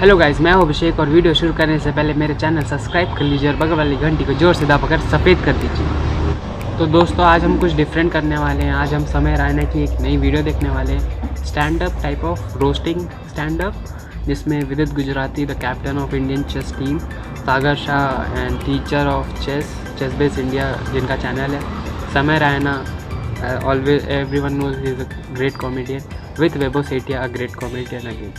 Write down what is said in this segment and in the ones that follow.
Hello guys, मैं हूं अभिषेक और वीडियो शुरू करने से पहले मेरे चैनल सब्सक्राइब कर लीजिए और बगल वाली घंटी को जोर से दबाकर सफ़ेद कर दीजिए। तो दोस्तों, आज हम कुछ डिफरेंट करने वाले हैं। आज हम समय रैना की एक नई वीडियो देखने वाले हैं, stand up type of roasting stand up, जिसमें Vidit Gujrathi the captain of Indian chess team, Sagar Shah and teacher of ChessBase India जिनका चैनल है, Samay Raina always everyone knows he is a great comedian, with Vaibhav Sethia a great comedian again.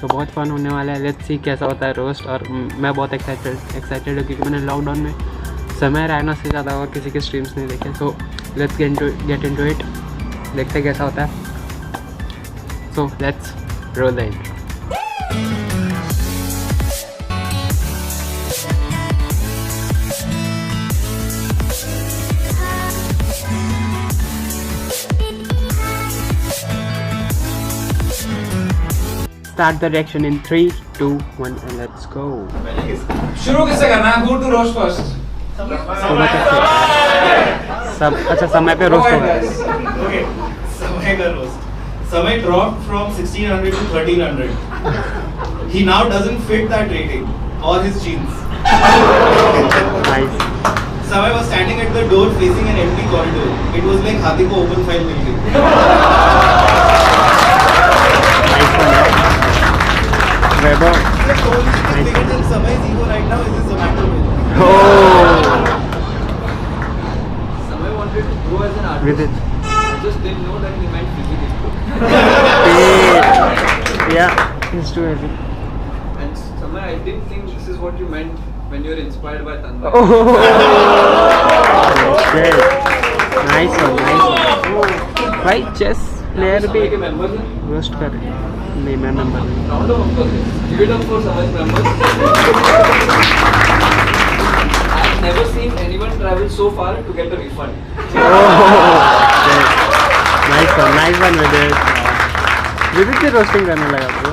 तो बहुत fun होने वाला है। Let's see कैसा होता है रोस्ट। और मैं बहुत एक्साइटेड हूँ क्योंकि मैंने लॉकडाउन में समय रैना से ज़्यादा और किसी के स्ट्रीम्स नहीं देखे। So let's get into it, देखते हैं कैसा होता है। So let's roll the intro. Start the reaction in 3, 2, 1 and let's go. शुरू किससे करना है? Who to roast first? सब अच्छा समय पे रोस्ट होगा। Okay, समय का roast. समय dropped from 1600 to 1300. He now doesn't fit that rating or his jeans. Nice. समय was standing at the door facing an empty corridor. It was like हाथी को open file मिल गई. Nice one, yeah. Weber. Bigger than Samay's ego right now is his Zomato bill. Oh. Samay wanted to grow as an artist. With it. I just didn't know that he meant physically. Yeah, it's too heavy. And Samay, I didn't think this is what you meant when you were inspired by Tanmay. Oh. Okay. Nice one, nice one. भाई chess player भी Samay के members हैं? Roast कर रहे हैं। नहीं, मैं member नहीं। Round of applause. Give it up for Samay's members. I've never seen anyone travel so far to get a refund. Nice one with it. विदित भी रोस्टिंग करने लगा bro.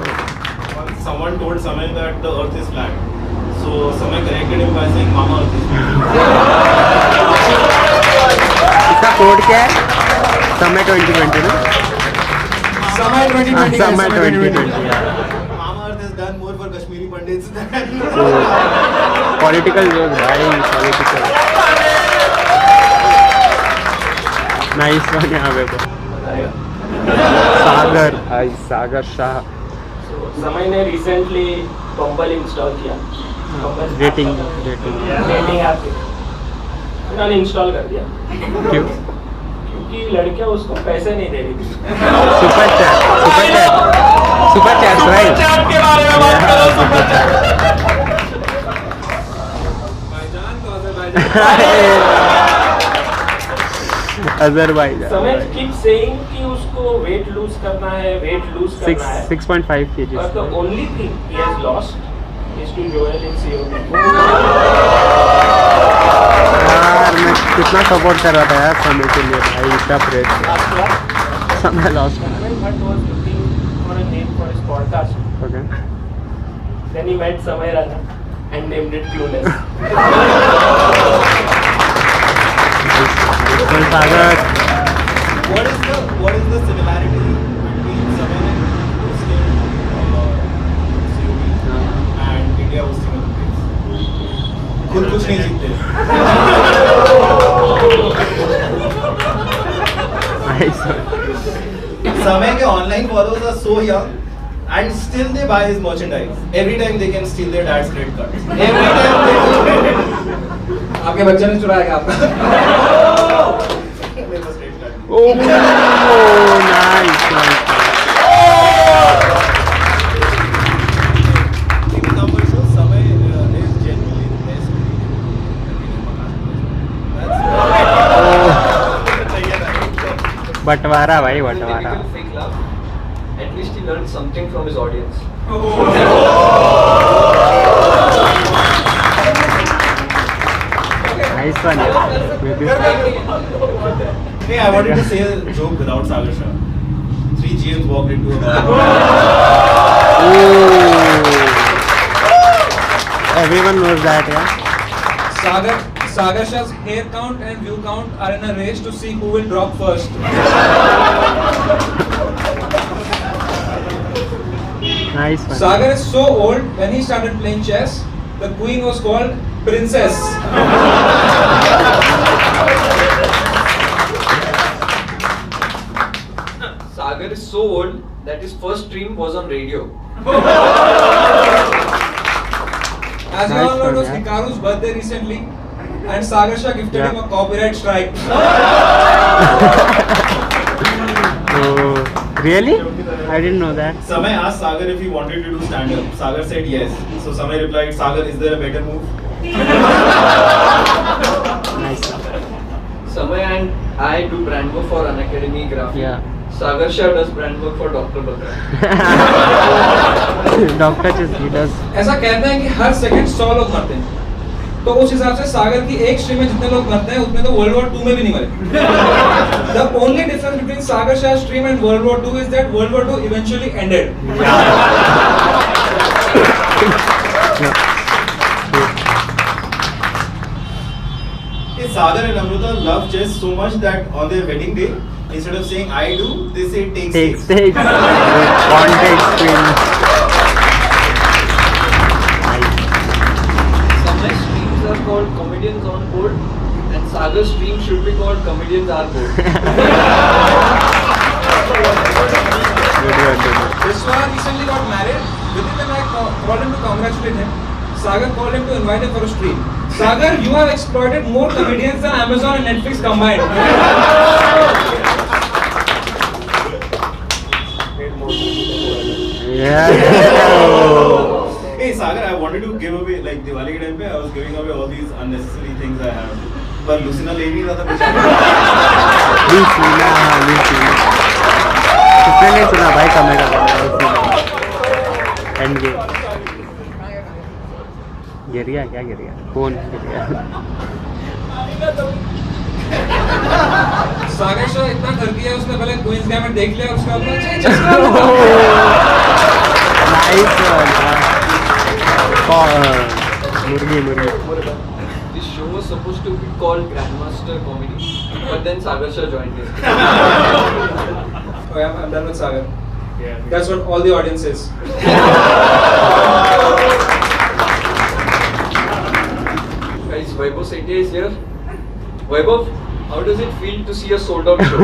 Once someone told Samay that the earth is flat. So Samay corrected him by saying Mama Earth is flat. इसका code क्या है? समय 2020 ना? Samay 2020. समय 2020 Mama Earth has done more for Kashmiri Pandits than political joke भाई, political. Nice one यहाँ पे तो। सागर शाह। समय ने रिसेंटली बम्बल इंस्टॉल किया। रेटिंग रेटिंग ऐप मैंने इंस्टॉल कर दिया क्यों? क्योंकि लड़कियां उसको पैसे नहीं दे रही थी। Super chat right. के बारे में बात करो, सुपर चैट। अजरबैजान। समय कीप सेइंग कि उसको वेट लूज करना है। 6.5 kg। But the only thing he has lost is to Joel in COD. यार मैं कितना सपोर्ट कर रहा था यार समय के लिए भाई, इतना प्रेस समय lost. Bhatt was looking for a name for his podcast. Okay. Then he met Samay Rana and named it Clueless. Sagar. what is the similarity between Samay hosting COD and India hosting Olympics? खुद कुछ नहीं जीतते। Nice one. Samay के online followers are so young and still they buy his merchandise. Every time they can steal their dad's credit cards. Every time they आपके बच्चे ने चुराया क्या आपका? They must credit card. Oh, nice. The number shows Samay is genuinely the best That's बंटवारा भाई, बंटवारा। Typical fake laugh. At least he learned something from his audience. Nice one. Hey, I wanted to say a joke without Sagar Shah. 3 GMs walked into a bar. Everyone knows that, yeah. Sagar Shah's hair count and view count are in a race to see who will drop first. Nice one. Sagar is so old. When he started playing chess, the queen was called Princess. Sagar is so old that his first stream was on radio. As you all know, it was Hikaru's birthday recently, and Sagar Shah gifted him a copyright strike. Oh, really? I didn't know that. Samay asked Sagar if he wanted to do stand-up. Sagar said yes. So Samay replied, Sagar, is there a better move? Nice. Samay and I do brand work for Unacademy Graphic. Yeah. Sagar Shah does brand work for Dr. Batra. Doctor just he does. ऐसा कहते हैं कि हर second 100 लोग मरते हैं, तो उस हिसाब से सागर की एक स्ट्रीम में जितने लोग मरते हैं उतने तो वर्ल्ड वॉर 2 में भी नहीं मरे. The only difference between Sagar Shah's stream and World War 2 is that World War 2 eventually ended. Hey, Sagar and Amruta love chess so much that on their wedding day, instead of saying I do, they say take Take six. six. Contact screen. Samay's streams are called Comedians on Board, and Sagar's stream should be called Comedians are Board. Vishwa recently got married. Within the night, called him to congratulate him. Sagar called him to invite him for a stream. Sagar, you have exploited more comedians than Amazon and Netflix combined. Yeah. Hey Sagar, I wanted to give away, like Diwali ke time pe, I was giving away all these unnecessary things I have. But Lucina ले नहीं रहा था कुछ. Lucina. किसने नहीं सुना भाई कमेगा end game. गिर गया क्या गिर गया? कौन गिर गया? सागर शाह इतना कर दिया उसने पहले क्वींस गेम में देख लिया उसके बाद नाइस मुर्गी. This show was supposed to be called Grandmaster Comedy, but then Sagar Shah joined it. I'm done with Sagar. Yeah. That's what all the audience says. Guys, Vaibhav Sethi is here. Vaibhav, how does it feel to see a sold out show?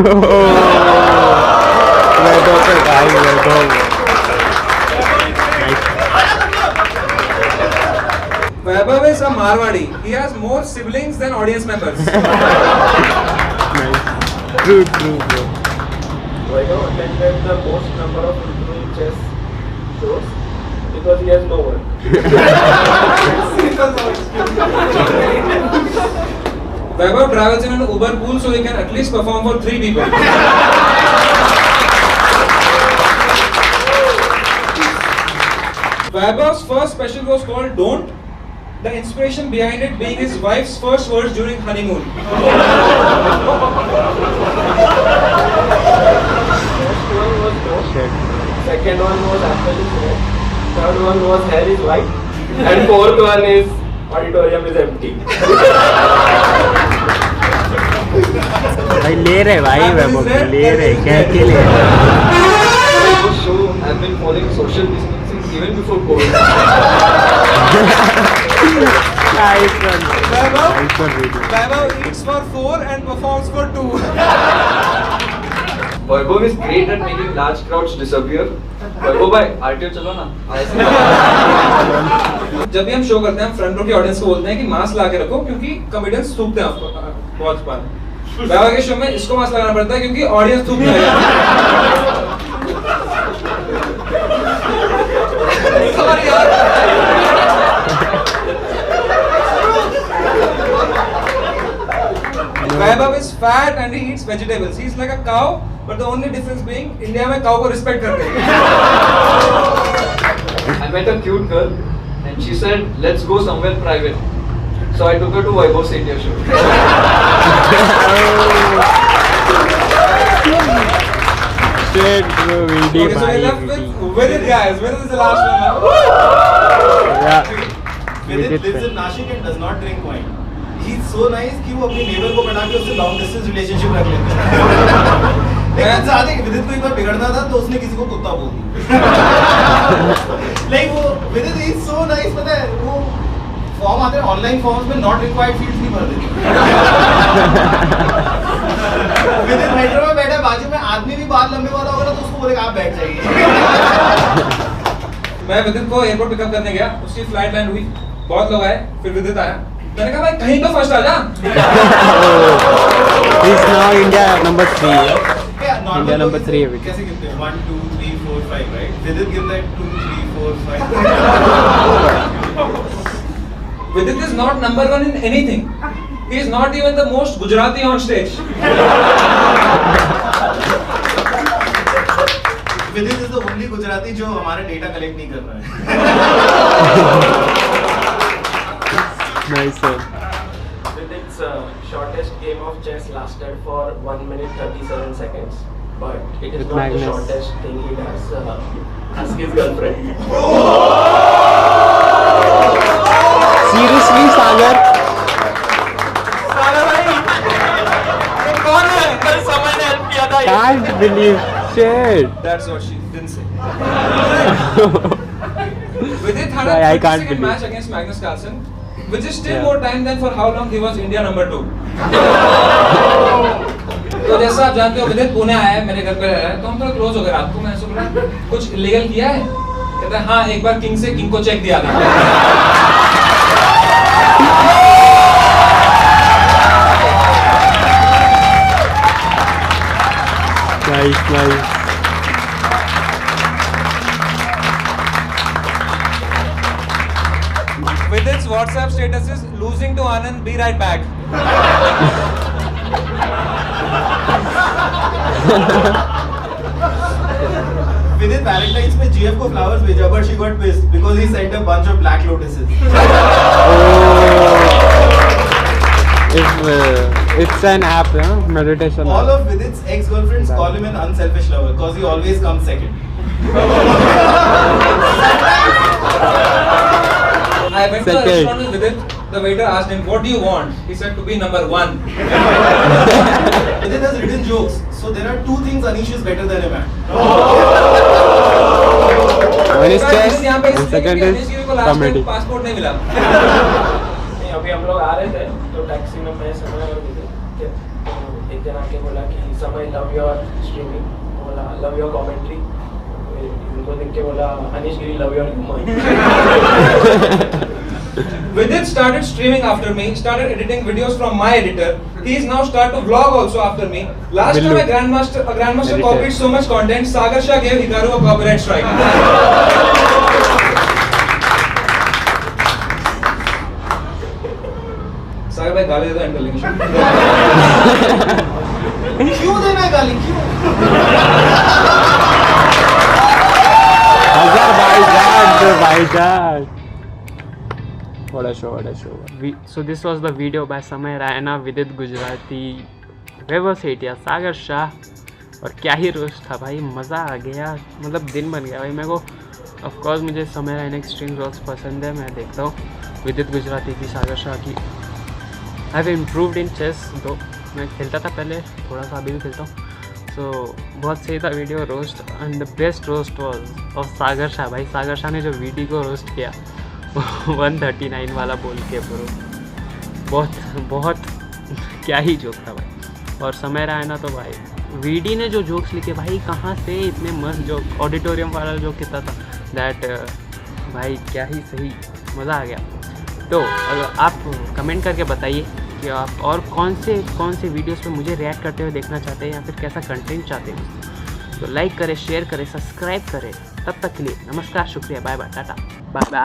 Vaibhav is a Marwadi. He has more siblings than audience members. True, bro. Vaibhav attended the most number of improving chess shows because he has no work. Vaibhav travels in an Uber pool so he can at least perform for 3 people. Vaibhav's first special was called Don't. The inspiration behind it being his wife's first words during honeymoon. First one was no. Second one was apple is red. Third one was hair is white. And fourth one is auditorium is empty. भाई ले रहे भाई वैभव ले रहे क्या के ले रहे? This show has been following social distancing even before COVID. Nice one. Vaibhav eats for 4 and performs for 2. Vaibhav is great at making large crowds disappear. Vaibhav भाई RTO चलो ना. जब भी हम शो करते हैं हम फ्रंट रो की ऑडियंस को बोलते हैं कि मास्क ला के रखो क्योंकि कॉमेडियंस थूकते हैं आपको बहुत बार. वैभव के शो में इसको मास्क लगाना पड़ता है क्योंकि ऑडियंस थूकने लगी. सॉरी यार. Vaibhav is fat and he eats vegetables. He is like a cow, but the only difference being India में cow को respect करते हैं. I met a cute girl and she said, "Let's go somewhere private." So I took her to Vaibhav Sethi show. Straight bro, Okay, so we left with it, guys. When is the last one now? Yeah. Vidit lives in Nashik and does not drink wine. He's so nice कि वो अपने neighbor को पटा के उससे long distance relationship रख लेते हैं. लेकिन ज्यादा विदित को एक बार बिगड़ना था तो उसने किसी को कुत्ता बोल दिया। लाइक वो विदित इज सो नाइस, पता है वो फॉर्म आते हैं ऑनलाइन फॉर्म्स में नॉट रिक्वायर्ड फील्ड्स नहीं भर देती। विदित मेट्रो में बैठा बाजू में आदमी भी बाल लंबे वाला होगा तो उसको बोलेगा आप बैठ जाइए। मैं विदित को एयरपोर्ट पिकअप करने गया, उसकी फ्लाइट लैंड हुई, बहुत लोग आए, फिर विदित आया, मैंने कहा भाई कहीं तो फर्स्ट आ जा। He's now India number 3. क्या नॉर्मल India number 3 है कैसे गिनते हैं 1 2 3 4 5 राइट? विदित गिनता है 2 3 4 5। Vidit is not number 1 in anything. He is not even the most Gujarati on stage. विदित इज द ओनली गुजराती जो हमारा डेटा कलेक्ट नहीं कर रहा है। Nice sir. Vidit's shortest game of chess lasted for 1 minute 37 seconds. But it is With not Magnus. the shortest thing he does. Ask his girlfriend. Seriously सागर? सागर भाई, ये कौन है? कल समय ने हेल्प किया था। Can't believe shit. That's what she didn't say. Vidit had Why, a I can't 30-second believe. match against Magnus Carlsen, which is still Yeah. more time than for how long he was India number 2. तो जैसा आप जानते हो विदित पुणे आया है, मेरे घर पे रह रहा है, तो हम थोड़ा क्लोज हो गए रात को। मैंने उसको बोला कुछ इलीगल किया है? कहता है हाँ, एक बार किंग से किंग को चेक दिया था। Nice, nice. Vidit's WhatsApp status is losing to Anand, be right back. विदित वैलेंटाइंस पे जीएफ को फ्लावर्स भेजा but she got pissed because he sent a bunch of black lotuses. It's an app, huh? Meditation. All of Vidit's ex-girlfriends call him an unselfish lover because he always comes second. I went to a restaurant with Vidit. The waiter asked him, "What do you want?" He said, "To be number 1." Vidit has written jokes, so there are 2 things Anish is better than him at. One is chess यहाँ पे and second is comedy. Passport नहीं मिला। नहीं, अभी हम लोग आ रहे थे तो टैक्सी में मैं समय और विदित थे, तो एक जन आके बोला कि समय लव योर स्ट्रीमिंग, बोला लव योर कमेंट्री, उनको देख के बोला Anish Giri love your humour. Vidit started streaming after me, started editing videos from my editor. He is now start to vlog also after me. Last time a grandmaster copied so much content, Sagar Shah gave Hikaru a copyright strike. सागर भाई गाली देता है and क्यों देना है गाली क्यों? What a show, what a show. So this was the video by Samay Raina, Vidit Gujarati, Weber Setia, Sagar Shah. और क्या ही रोस्ट था भाई, मज़ा आ गया, मतलब दिन बन गया भाई मेरे को। ऑफ कोर्स मुझे समय रायना की स्ट्रीम रोस्ट पसंद है, मैं देखता हूँ विदित गुजराती की, सागर शाह की। I have improved in chess, though मैं खेलता था पहले थोड़ा सा, अभी भी खेलता हूँ। सो बहुत सही था video roast, and the best roast was of Sagar Shah. भाई सागर शाह ने जो वीडी को रोस्ट किया 139 वाला बोल के ब्रो, बहुत क्या ही जोक था भाई। और समय रायना तो भाई वीडी ने जो जोक्स लिखे भाई, कहाँ से इतने मस्त जोक, ऑडिटोरियम वाला जो किया था दैट भाई क्या ही सही, मज़ा आ गया। तो अगर आप कमेंट करके बताइए कि आप और कौन से वीडियोस पे मुझे रिएक्ट करते हुए देखना चाहते हैं या फिर कैसा कंटेंट चाहते हैं। तो लाइक करें, शेयर करें, सब्सक्राइब करें। तब तक के लिए नमस्कार, शुक्रिया, bye bye, tata, bye bye.